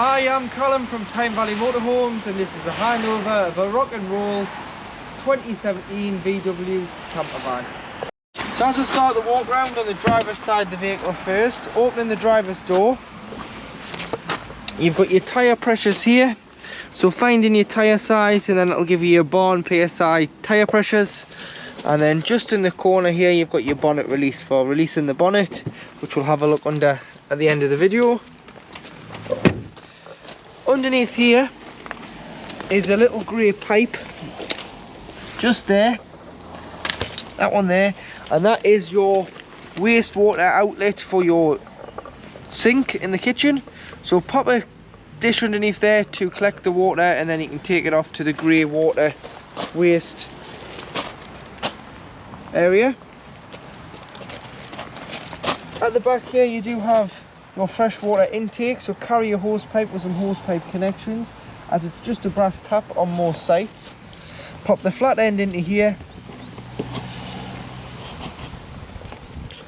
Hi, I'm Colin from Tyne Valley Motorhomes, and this is a handover of a rock and roll 2017 VW camper van. So as we start the walk round on the driver's side of the vehicle first, opening the driver's door, you've got your tyre pressures here. So finding your tyre size, and then it'll give you your barn PSI tyre pressures. And then just in the corner here, you've got your bonnet release for releasing the bonnet, which we'll have a look under at the end of the video. Underneath here is a little grey pipe, just there, that one there, and that is your wastewater outlet for your sink in the kitchen. So pop a dish underneath there to collect the water, and then you can take it off to the grey water waste area. At the back here you do have your freshwater intake, so carry your hose pipe with some hose pipe connections, as it's just a brass tap on most sites. Pop the flat end into here.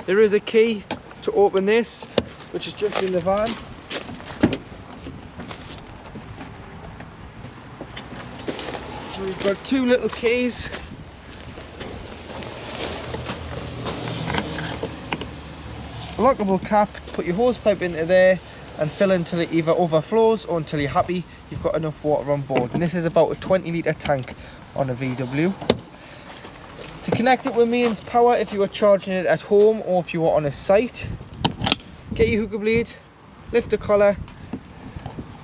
There is a key to open this, which is just in the van. So we've got two little keys. Lockable cap, put your hose pipe into there and fill until it either overflows or until you're happy you've got enough water on board. And this is about a 20-litre tank on a VW. To connect it with mains power, if you are charging it at home or if you are on a site, get your hooker blade, lift the collar,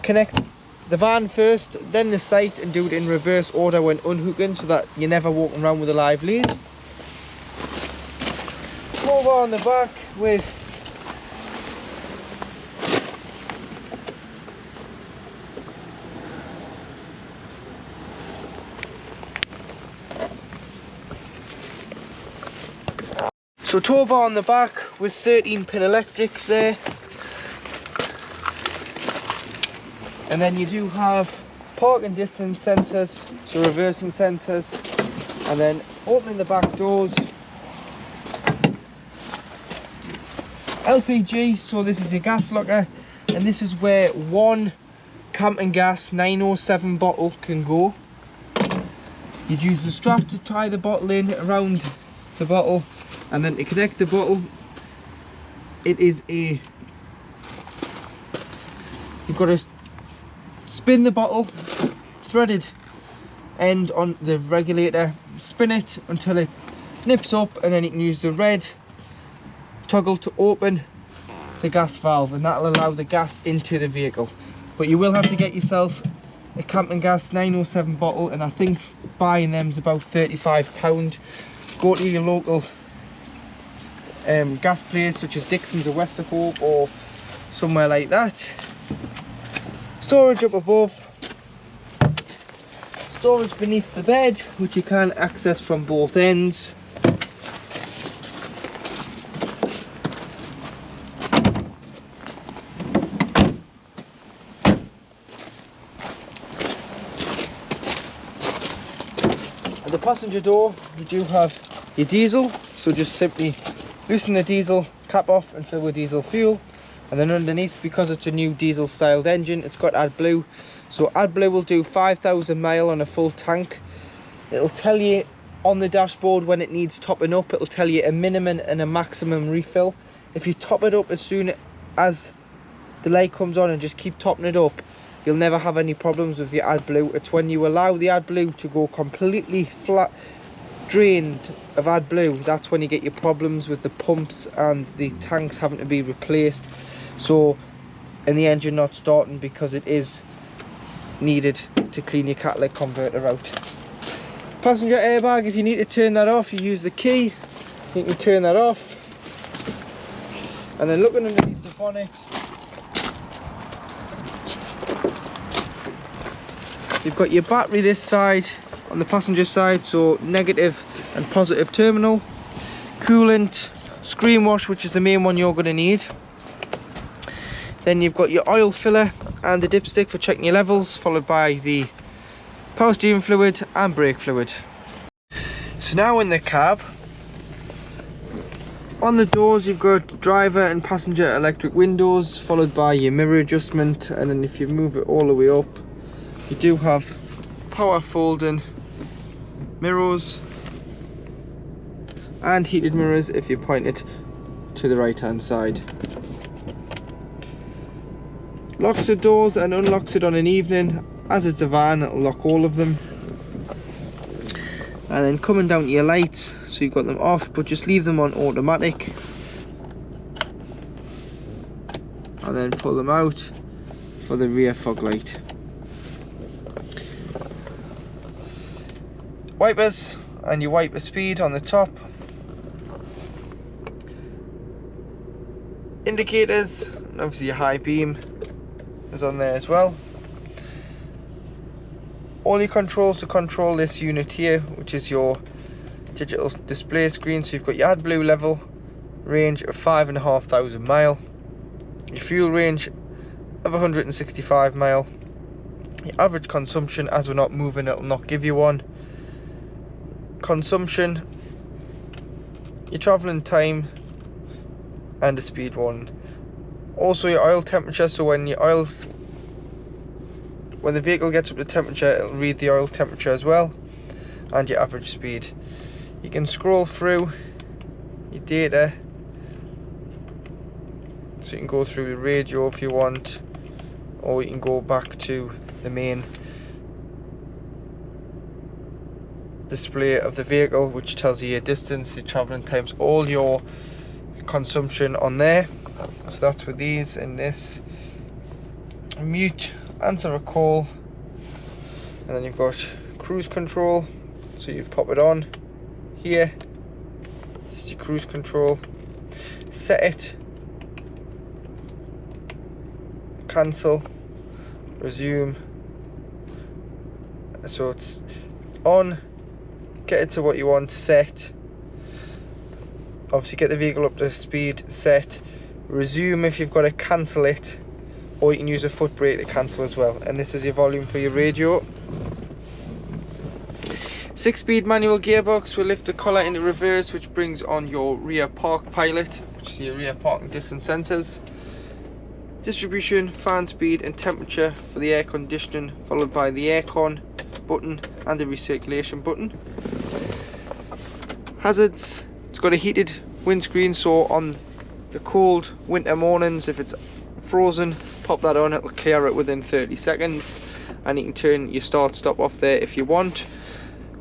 connect the van first, then the site, and do it in reverse order when unhooking, so that you're never walking around with a live lead. Over on the back with tow bar on the back with 13-pin electrics there, and then you do have parking distance sensors, so reversing sensors, and then opening the back doors, LPG, so this is your gas locker, and this is where one camping gas 907 bottle can go. You'd use the strap to tie the bottle in around the bottle, and then to connect the bottle, it is you've got to spin the bottle, threaded end on the regulator, spin it until it nips up, and then you can use the red toggle to open the gas valve, and that'll allow the gas into the vehicle. But you will have to get yourself a camping gas 907 bottle, and I think buying them is about £35. Go to your local gas place such as Dixon's or Westerhope or somewhere like that. Storage up above, storage beneath the bed, which you can access from both ends. At the passenger door you do have your diesel, so just simply loosen the diesel cap off and fill with diesel fuel. And then underneath, because it's a new diesel styled engine, it's got AdBlue. So AdBlue will do 5,000 miles on a full tank. It'll tell you on the dashboard when it needs topping up. It'll tell you a minimum and a maximum refill. If you top it up as soon as the light comes on and just keep topping it up, you'll never have any problems with your AdBlue. It's when you allow the AdBlue to go completely flat, drained of AdBlue, that's when you get your problems with the pumps and the tanks having to be replaced, so and the engine not starting, because it is needed to clean your catalytic converter out. Passenger airbag, if you need to turn that off, you use the key, you can turn that off. And then looking underneath the bonnet, you've got your battery this side on the passenger side, so negative and positive terminal, coolant, screen wash, which is the main one you're going to need. Then you've got your oil filler and the dipstick for checking your levels, followed by the power steering fluid and brake fluid. So now in the cab, On the doors you've got driver and passenger electric windows, followed by your mirror adjustment, and then if you move it all the way up, you do have power folding mirrors and heated mirrors if you point it to the right hand side. Locks the doors and unlocks it on an evening. As it's a van, it'll lock all of them. And then coming down to your lights, so you've got them off, but just leave them on automatic, and then pull them out for the rear fog light. Wipers and your wiper speed on the top. Indicators, and obviously your high beam is on there as well. All your controls to control this unit here, which is your digital display screen. So you've got your AdBlue level, range of 5,500 mile, your fuel range of 165 mile, your average consumption, as we're not moving it'll not give you one, consumption, your travelling time, and the speed warning. Also your oil temperature, so when the vehicle gets up to temperature, it'll read the oil temperature as well, and your average speed. You can scroll through your data, so you can go through the radio if you want, or you can go back to the main display of the vehicle, which tells you your distance, your travelling times, all your consumption on there. So that's with these. And this, mute, answer a call, and then you've got cruise control, so you pop it on here. This is your cruise control. Set it, cancel, resume. So it's on, get it to what you want, set, obviously get the vehicle up to speed, set, resume if you've got to cancel it, or you can use a foot brake to cancel as well. And this is your volume for your radio. 6-speed manual gearbox will lift the collar into reverse, which brings on your rear park pilot, which is your rear parking distance sensors. Distribution, fan speed and temperature for the air conditioning, followed by the aircon button and the recirculation button. Hazards, it's got a heated windscreen, so on the cold winter mornings, if it's frozen, pop that on, it'll clear it within 30 seconds. And you can turn your start stop off there if you want,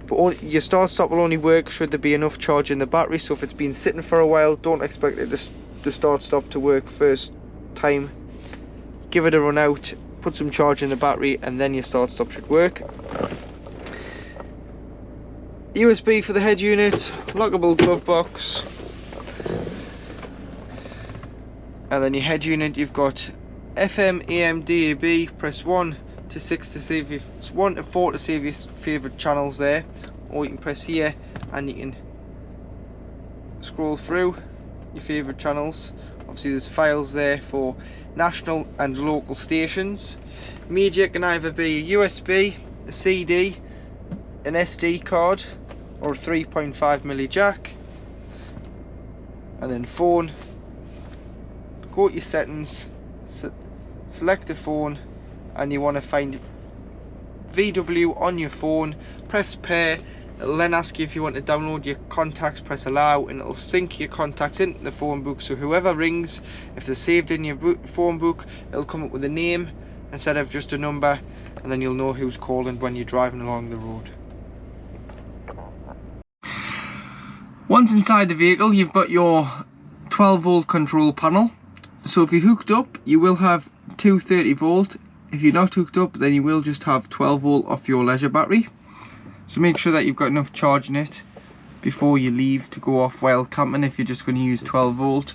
but your start stop will only work should there be enough charge in the battery. So if it's been sitting for a while, don't expect it to start stop to work first time. Give it a run out, put some charge in the battery, and then your start stop should work. USB for the head unit, lockable glove box, and then your head unit, you've got FM, AM, DAB. Press 1 to 6 to save your 1 to 4 to save your favourite channels there, or you can press here and you can scroll through your favourite channels. Obviously there's files there for national and local stations. Media can either be a USB, a CD, an SD card, or a 3.5mm jack. And then phone, go to your settings, select the phone, and you want to find VW on your phone, press pair. It'll then ask you if you want to download your contacts, press allow, and it'll sync your contacts into the phone book. So whoever rings, if they're saved in your phone book, it'll come up with a name instead of just a number, and then you'll know who's calling when you're driving along the road. Once inside the vehicle, you've got your 12-volt control panel. So if you're hooked up, you will have 230-volt. If you're not hooked up, then you will just have 12-volt off your leisure battery. So make sure that you've got enough charge in it before you leave to go off while camping, if you're just going to use 12-volt.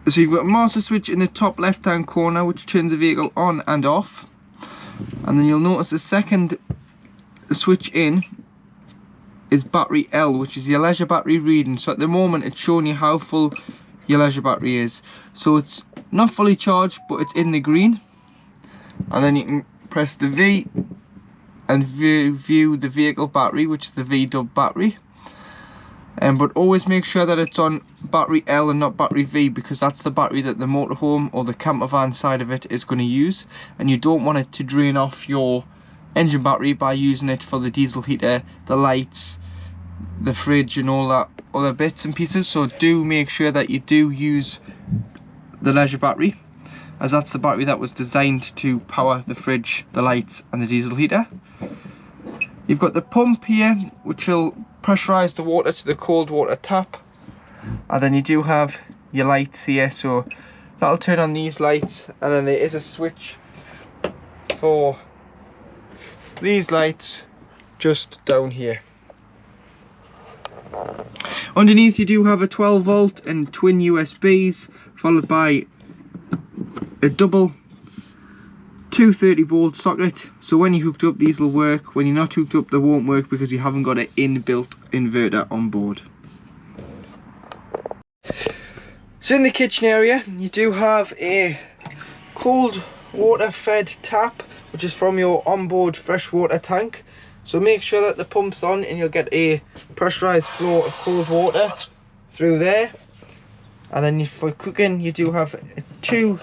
So you've got a master switch in the top left-hand corner, which turns the vehicle on and off. And then you'll notice the second switch in is battery L, which is your leisure battery reading. So at the moment it's showing you how full your leisure battery is. So it's not fully charged, but it's in the green. And then you can press the V and view the vehicle battery, which is the VW battery. But always make sure that it's on battery L and not battery V, because that's the battery that the motorhome or the camper van side of it is going to use, and you don't want it to drain off your engine battery by using it for the diesel heater, the lights, the fridge and all that other bits and pieces. So do make sure that you do use the leisure battery, as that's the battery that was designed to power the fridge, the lights and the diesel heater. You've got the pump here which will pressurise the water to the cold water tap, and then you do have your lights here, so that'll turn on these lights, and then there is a switch for these lights just down here. Underneath you do have a 12 volt and twin USBs, followed by a double 230 volt socket, so when you're hooked up these will work. When you're not hooked up they won't work because you haven't got an inbuilt inverter on board. So in the kitchen area you do have a cold water fed tap, which is from your onboard freshwater tank. So make sure that the pump's on and you'll get a pressurized flow of cold water through there. And then for cooking you do have 2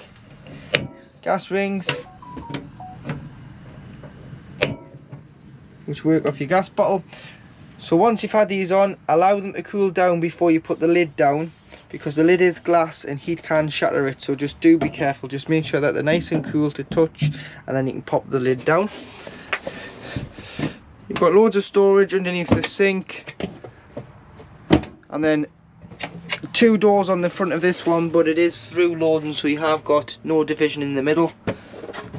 gas rings which work off your gas bottle. So once you've had these on, allow them to cool down before you put the lid down, because the lid is glass and heat can shatter it, so just do be careful. Just make sure that they're nice and cool to touch, and then you can pop the lid down. You've got loads of storage underneath the sink, and then 2 doors on the front of this one, but it is through loading, so you have got no division in the middle.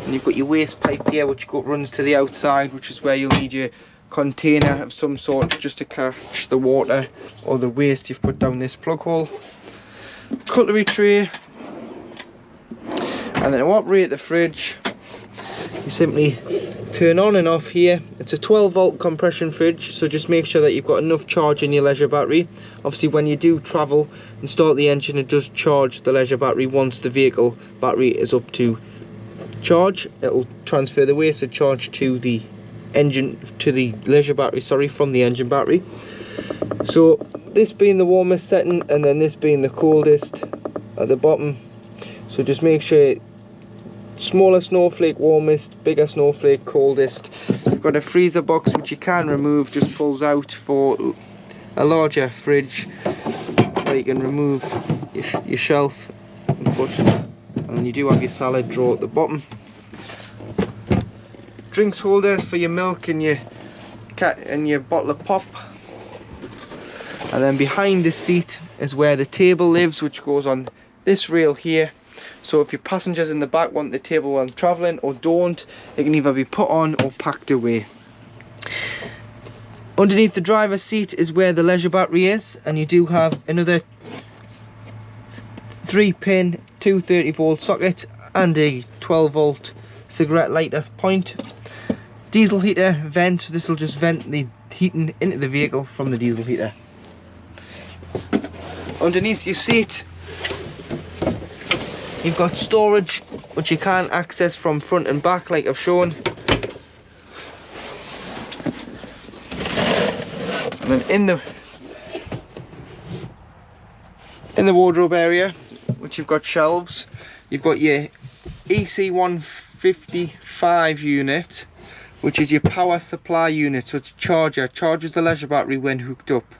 And you've got your waste pipe here which runs to the outside, which is where you'll need your container of some sort just to catch the water or the waste you've put down this plug hole. Cutlery tray, and then to operate the fridge you simply turn on and off here. It's a 12 volt compression fridge, so just make sure that you've got enough charge in your leisure battery. Obviously when you do travel and start the engine, it does charge the leisure battery. Once the vehicle battery is up to charge, it'll transfer the wasted charge to the engine, to the leisure battery, sorry, from the engine battery. So this being the warmest setting and then this being the coldest at the bottom, so just make sure smaller snowflake warmest, bigger snowflake coldest. You've got a freezer box which you can remove, just pulls out for a larger fridge where you can remove your shelf and put, and you do have your salad drawer at the bottom. Drinks holders for your milk and your bottle of pop. And then behind the seat is where the table lives, which goes on this rail here. So if your passengers in the back want the table while travelling or don't, it can either be put on or packed away. Underneath the driver's seat is where the leisure battery is, and you do have another 3-pin 230 volt socket and a 12 volt cigarette lighter point. Diesel heater vent, so this will just vent the heating into the vehicle from the diesel heater. Underneath your seat you've got storage which you can access from front and back like I've shown. And then in the wardrobe area, which you've got shelves, you've got your EC155 unit, which is your power supply unit, so it's a charger, charges the leisure battery when hooked up.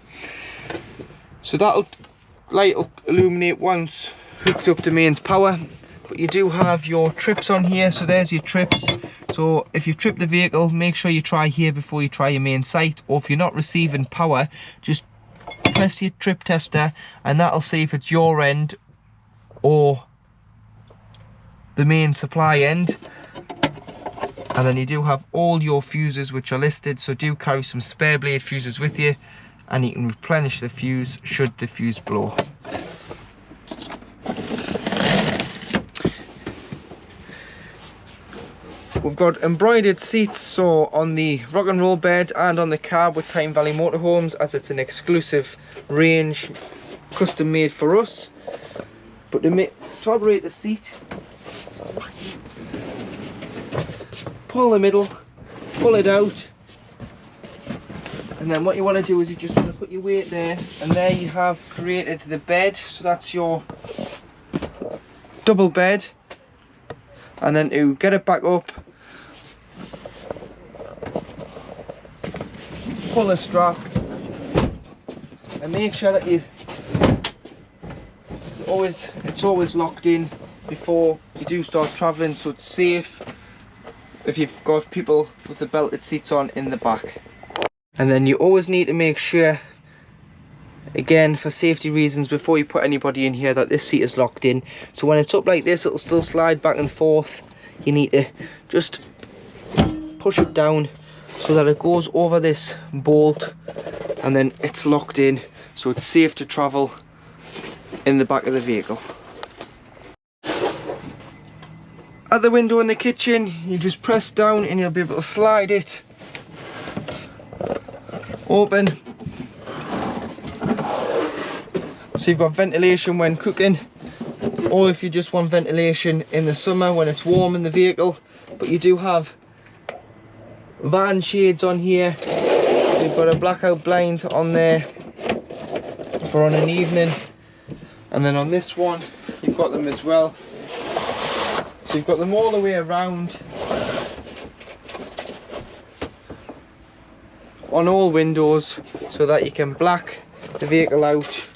So that'll light will illuminate once hooked up to mains power. But you do have your trips on here, so there's your trips. So if you've tripped the vehicle, make sure you try here before you try your main site, or if you're not receiving power, just press your trip tester and that'll see if it's your end or the main supply end. And then you do have all your fuses which are listed, so do carry some spare blade fuses with you, and you can replenish the fuse should the fuse blow. We've got embroidered seats, so on the rock and roll bed and on the cab with Tyne Valley Motorhomes, as it's an exclusive range custom made for us. But to operate the seat, pull the middle, pull it out, And then what you want to do is you just want to put your weight there, and there you have created the bed. So that's your double bed. And then to get it back up, pull the strap and make sure that it's always locked in before you do start travelling, so it's safe if you've got people with the belted seats on in the back. And then you always need to make sure, again for safety reasons, before you put anybody in here, that this seat is locked in. So when it's up like this, it'll still slide back and forth. You need to just push it down so that it goes over this bolt, and then it's locked in, so it's safe to travel in the back of the vehicle. At the window in the kitchen, you just press down and you'll be able to slide it open, so you've got ventilation when cooking, or if you just want ventilation in the summer when it's warm in the vehicle. But you do have van shades on here. You've got a blackout blind on there for on an evening, and then on this one you've got them as well. So you've got them all the way around on all windows, so that you can black the vehicle out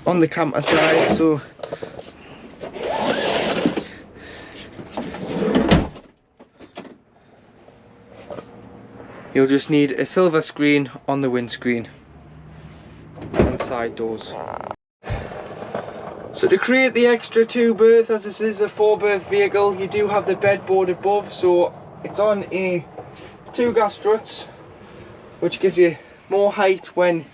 on the camper side. So you'll just need a silver screen on the windscreen and side doors. So to create the extra 2 berth, as this is a 4 berth vehicle, you do have the bed board above, so it's on a 2 gas struts, which gives you more height when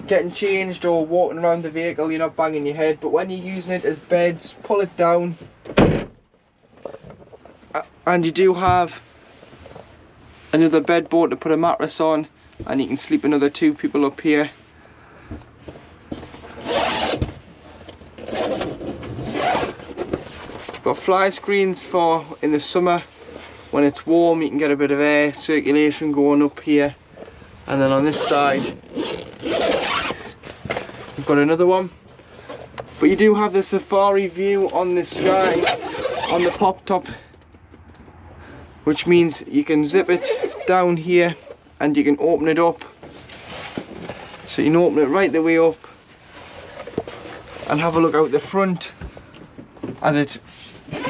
getting changed or walking around the vehicle. You're not banging your head. But when you're using it as beds, pull it down, and you do have another bed board to put a mattress on, and you can sleep another 2 people up here. Got fly screens for in the summer. When it's warm, you can get a bit of air circulation going up here. And then on this side you've got another one. But you do have the safari view on the sky on the pop top, which means you can zip it down here and you can open it up. So you can open it right the way up and have a look out the front as it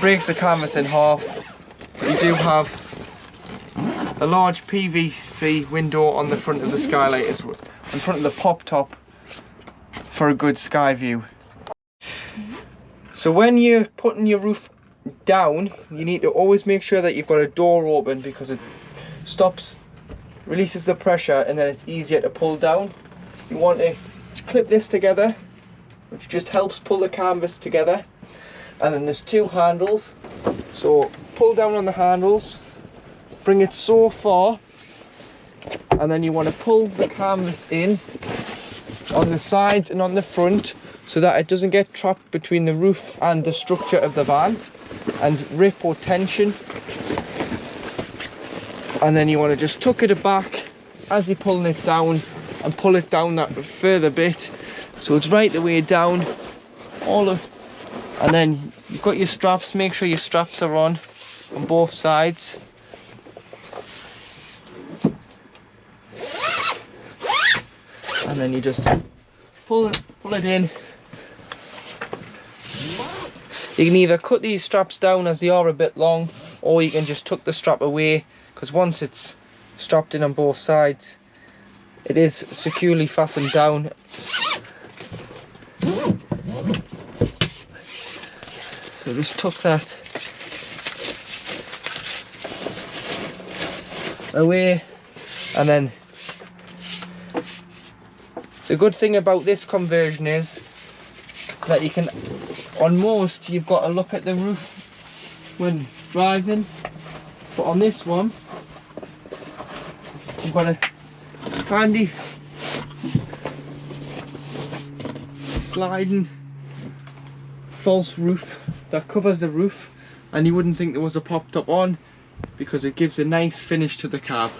breaks the canvas in half. You do have a large PVC window on the front of the skylight, in front of the pop top, for a good sky view. So when you're putting your roof down, you need to always make sure that you've got a door open, because it releases the pressure, and then it's easier to pull down. You want to clip this together, which just helps pull the canvas together. And then there's 2 handles, so pull down on the handles, bring it so far, and then you want to pull the canvas in on the sides and on the front, so that it doesn't get trapped between the roof and the structure of the van and rip or tension. And then you want to just tuck it back as you're pulling it down, and pull it down that further bit so it's right the way down. And then you've got your straps. Make sure your straps are on both sides. And then you just pull it in. You can either cut these straps down as they are a bit long, or you can just tuck the strap away, because once it's strapped in on both sides, it is securely fastened down. So just tuck that away, and then the good thing about this conversion is that you can, on most, you've got to look at the roof when driving, but on this one you've got a handy sliding false roof that covers the roof, and you wouldn't think there was a pop top on. because it gives a nice finish to the cab.